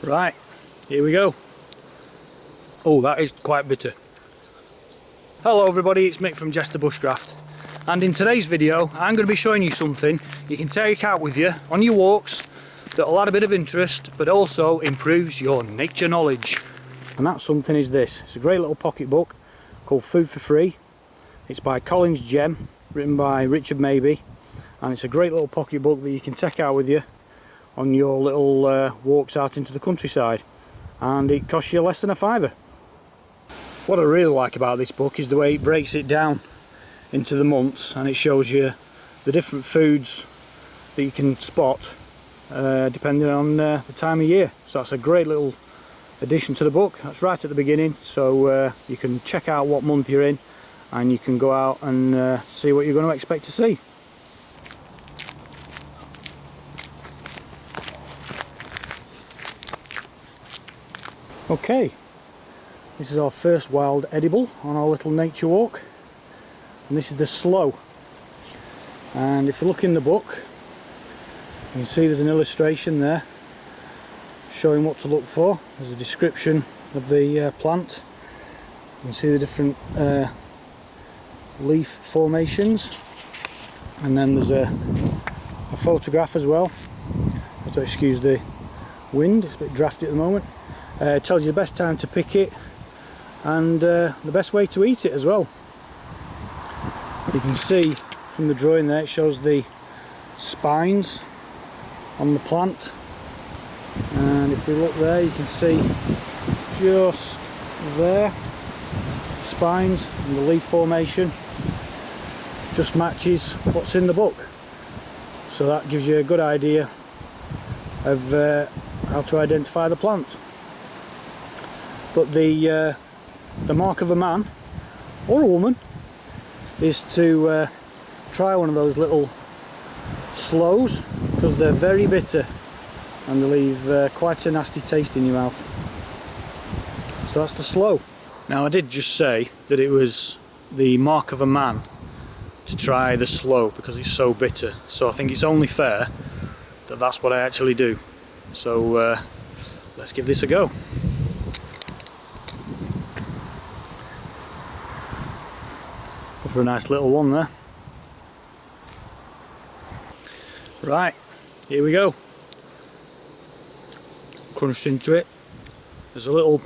Right, here we go. Oh, that is quite bitter. Hello everybody, it's Mick from Jester Bushcraft, and in today's video I'm going to be showing you something you can take out with you on your walks that'll add a bit of interest but also improves your nature knowledge. And that something is this. It's a great little pocket book called Food for Free. It's by Collins Gem, written by Richard Mabey, and it's a great little pocket book that you can take out with you on your little walks out into the countryside, and it costs you less than a £5. What I really like about this book is the way it breaks it down into the months, and it shows you the different foods that you can spot depending on the time of year. So that's a great little addition to the book. That's right at the beginning, so you can check out what month you're in and you can go out and see what you're going to expect to see. Okay, this is our first wild edible on our little nature walk, and this is the sloe. And if you look in the book, you can see there's an illustration there showing what to look for. There's a description of the plant. You can see the different leaf formations, and then there's a photograph as well. I have to excuse the wind, it's a bit drafty at the moment. It tells you the best time to pick it and the best way to eat it as well. You can see from the drawing there, it shows the spines on the plant, and if we look there you can see just there the spines and the leaf formation just matches what's in the book, so that gives you a good idea of how to identify the plant. But the mark of a man or a woman is to try one of those little sloes, because they're very bitter and they leave quite a nasty taste in your mouth. So that's the sloe. Now I did just say that it was the mark of a man to try the sloe because it's so bitter, so I think it's only fair that that's what I actually do. So let's give this a go. For a nice little one there. Right, here we go. Crunched into it. There's a little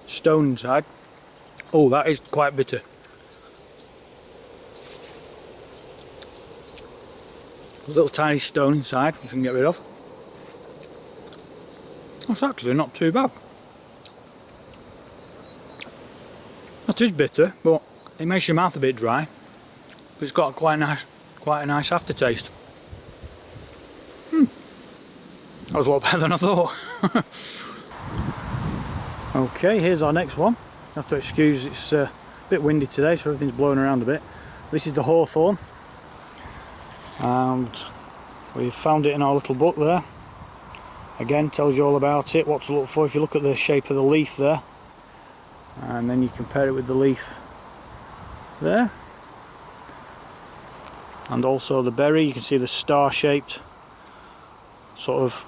stone inside. Oh, that is quite bitter. There's a little tiny stone inside which we can get rid of. That's actually not too bad. That is bitter, but it makes your mouth a bit dry, but it's got quite a nice aftertaste. That was a lot better than I thought. Okay, here's our next one. I have to excuse, it's a bit windy today, so everything's blowing around a bit. This is the hawthorn, and we found it in our little book there. Again, tells you all about it, what to look for if you look at the shape of the leaf there, and then you compare it with the leaf there, and also the berry. You can see the star-shaped sort of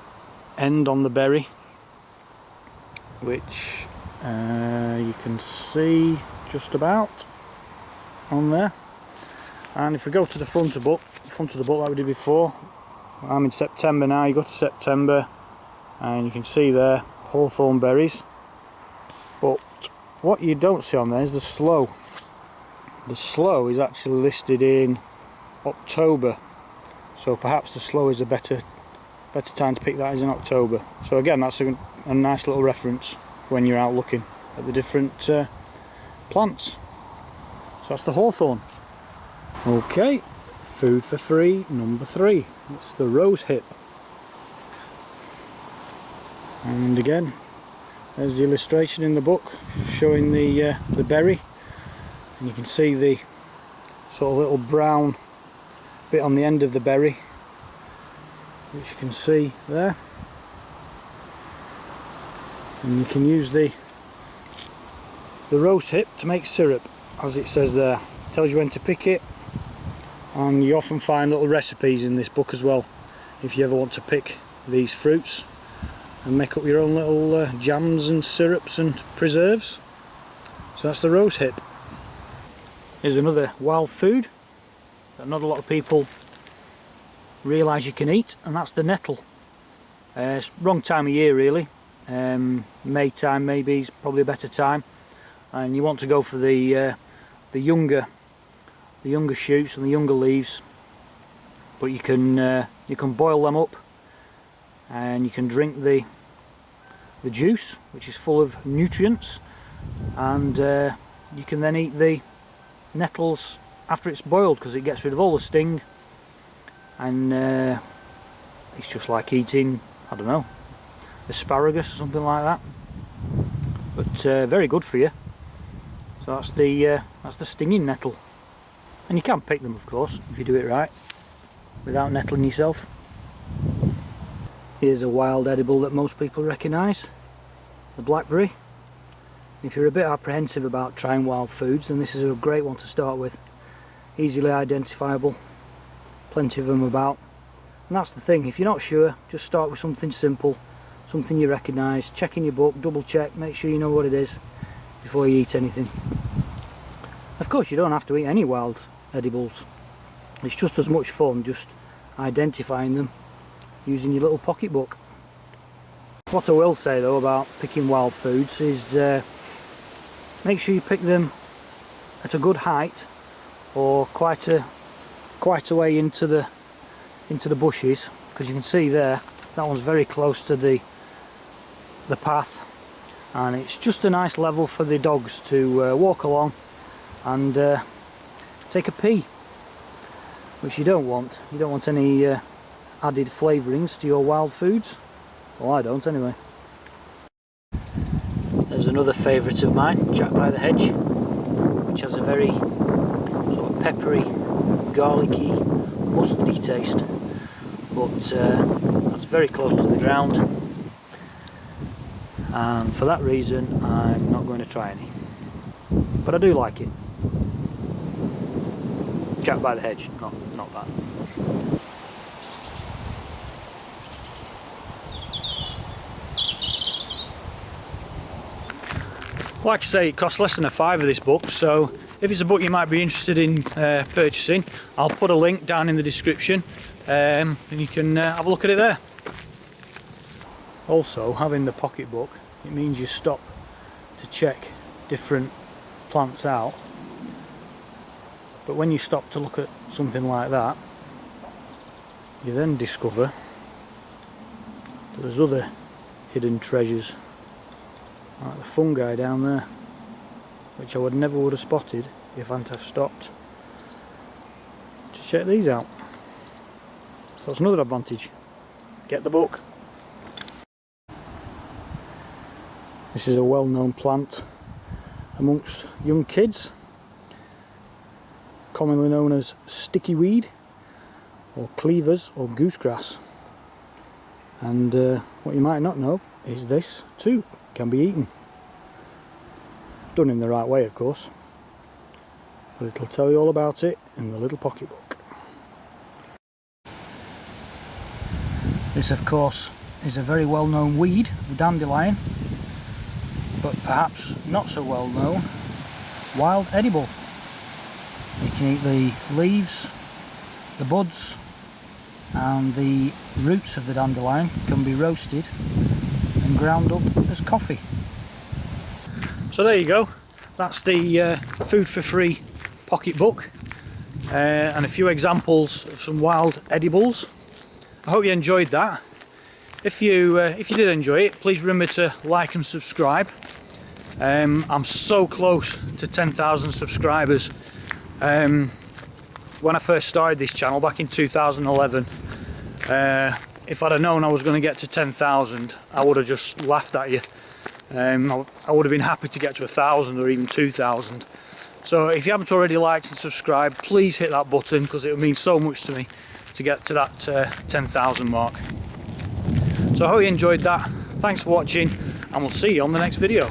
end on the berry, which you can see just about on there. And if we go to the front of the book like we did before, I'm in September now. You go to September and you can see there hawthorn berries, but what you don't see on there is the sloe. The sloe is actually listed in October, so perhaps the sloe is a better time to pick that is in October. So again, that's a nice little reference when you're out looking at the different plants. So that's the hawthorn. Okay, food for free number 3. It's the rose hip. And again, there's the illustration in the book showing the berry. And you can see the sort of little brown bit on the end of the berry, which you can see there. And you can use the rose hip to make syrup, as it says there. It tells you when to pick it, and you often find little recipes in this book as well if you ever want to pick these fruits. and make up your own little jams and syrups and preserves. So that's the rose hip. Here's another wild food that not a lot of people realise you can eat, and that's the nettle. It's wrong time of year really. May time maybe is probably a better time, and you want to go for the younger shoots and the younger leaves. But you can boil them up, and you can drink the juice, which is full of nutrients, and you can then eat the nettles after it's boiled, because it gets rid of all the sting, and it's just like eating, I don't know, asparagus or something like that, but very good for you. So that's the stinging nettle, and you can pick them, of course, if you do it right, without nettling yourself. Here's a wild edible that most people recognise, the blackberry. If you're a bit apprehensive about trying wild foods, then this is a great one to start with. Easily identifiable, plenty of them about. And that's the thing, if you're not sure, just start with something simple, something you recognise, check in your book, double check, make sure you know what it is before you eat anything. Of course, you don't have to eat any wild edibles. It's just as much fun just identifying them using your little pocketbook. What I will say though about picking wild foods is make sure you pick them at a good height, or quite a way into the bushes, because you can see there that one's very close to the path, and it's just a nice level for the dogs to walk along and take a pee, which you don't want. You don't want any added flavourings to your wild foods. Well, I don't anyway. There's another favourite of mine, Jack by the Hedge, which has a very sort of peppery, garlicky, mustardy taste, but that's very close to the ground, and for that reason I'm not going to try any. But I do like it. Jack by the Hedge, not that. Like I say, it costs less than a fiver this book, so if it's a book you might be interested in purchasing, I'll put a link down in the description, and you can have a look at it there. Also, having the pocket book, it means you stop to check different plants out, but when you stop to look at something like that, you then discover that there's other hidden treasures, like the fungi down there, which I never would have spotted if I hadn't have stopped to check these out. So that's another advantage. Get the book. This is a well-known plant amongst young kids, commonly known as sticky weed, or cleavers, or goosegrass. And what you might not know is this too can be eaten. Done in the right way, of course. But it'll tell you all about it in the little pocketbook. This, of course, is a very well-known weed, the dandelion, but perhaps not so well-known wild edible. You can eat the leaves, the buds, and the roots of the dandelion can be roasted and ground up as coffee. So there you go, that's the food for free pocketbook, and a few examples of some wild edibles. I hope you enjoyed that. If you did enjoy it, please remember to like and subscribe. I'm so close to 10,000 subscribers. When I first started this channel back in 2011, if I'd have known I was going to get to 10,000, I would have just laughed at you. I would have been happy to get to 1,000 or even 2,000. So if you haven't already liked and subscribed, please hit that button, because it would mean so much to me to get to that 10,000 mark. So I hope you enjoyed that. Thanks for watching, and we'll see you on the next video.